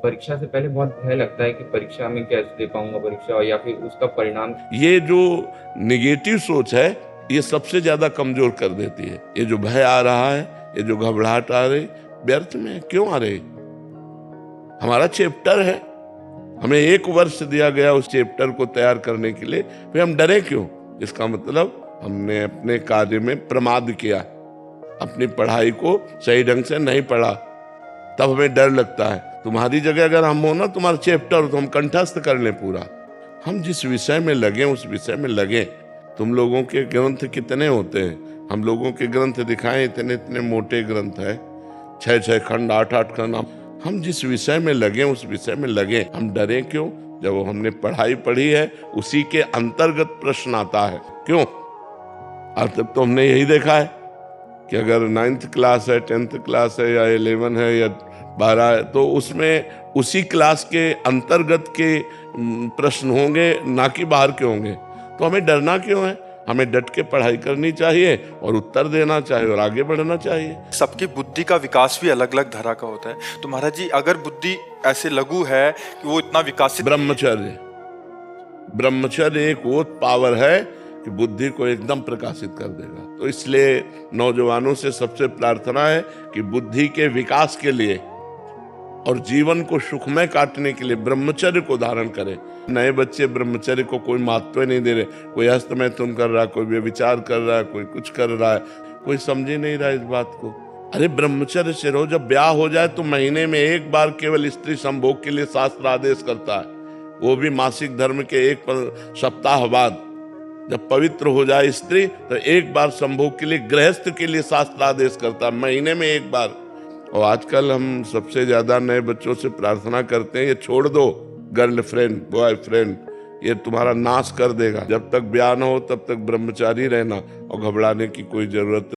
परीक्षा से पहले बहुत भय लगता है कि परीक्षा में कैसे दे पाऊँगा परीक्षा या फिर उसका परिणाम। ये जो निगेटिव सोच है, ये सबसे ज्यादा कमजोर कर देती है। ये जो भय आ रहा है, ये जो घबराहट आ रही, व्यर्थ में क्यों आ रही? हमारा चैप्टर है, हमें 1 वर्ष दिया गया उस चैप्टर को तैयार करने के लिए, फिर हम डरे क्यों? इसका मतलब हमने अपने कार्य में प्रमाद किया, अपनी पढ़ाई को सही ढंग से नहीं पढ़ा, तब हमें डर लगता है। तुम्हारी जगह अगर हम हो ना, तुम्हारा चैप्टर हो तो हम कंठस्थ कर लें पूरा। हम जिस विषय में लगे उस विषय में लगे। तुम लोगों के ग्रंथ कितने होते हैं? हम लोगों के ग्रंथ दिखाएं, इतने इतने मोटे ग्रंथ है, 6-6 खंड, 8-8 खंड। हम जिस विषय में लगे उस विषय में लगे। हम डरे क्यों? जब हमने पढ़ाई पढ़ी है उसी के अंतर्गत प्रश्न आता है। क्यों? अब तक तो हमने यही देखा है कि अगर 9th क्लास है, 10th क्लास है, या 11 है, या 12 है, तो उसमें उसी क्लास के अंतर्गत के प्रश्न होंगे, ना कि बाहर के होंगे। तो हमें डरना क्यों है? हमें डट के पढ़ाई करनी चाहिए और उत्तर देना चाहिए और आगे बढ़ना चाहिए। सबकी बुद्धि का विकास भी अलग अलग तरह का होता है। तो महाराज जी, अगर बुद्धि ऐसे लघु है कि वो इतना विकसित, ब्रह्मचर्य एक वो पावर है कि बुद्धि को एकदम प्रकाशित कर देगा। तो इसलिए नौजवानों से सबसे प्रार्थना है कि बुद्धि के विकास के लिए और जीवन को सुखमय काटने के लिए ब्रह्मचर्य को धारण करें। नए बच्चे ब्रह्मचर्य को कोई महत्व नहीं दे रहे। कोई हस्तमैथुन कर रहा है, कोई व्यभिचार कर रहा है, कोई कुछ कर रहा है, कोई समझ ही नहीं रहा इस बात को। अरे ब्रह्मचर्य से रहो। जब ब्याह हो जाए तो महीने में 1 बार केवल स्त्री संभोग के लिए शास्त्र आदेश करता है, वो भी मासिक धर्म के 1 सप्ताह बाद। जब पवित्र हो जाए स्त्री तो 1 बार संभोग के लिए, गृहस्थ के लिए शास्त्र आदेश करता है, महीने में 1 बार। और आजकल हम सबसे ज्यादा नए बच्चों से प्रार्थना करते हैं, ये छोड़ दो, गर्लफ्रेंड बॉयफ्रेंड, ये तुम्हारा नाश कर देगा। जब तक ब्याह न हो तब तक ब्रह्मचारी रहना और घबराने की कोई जरूरत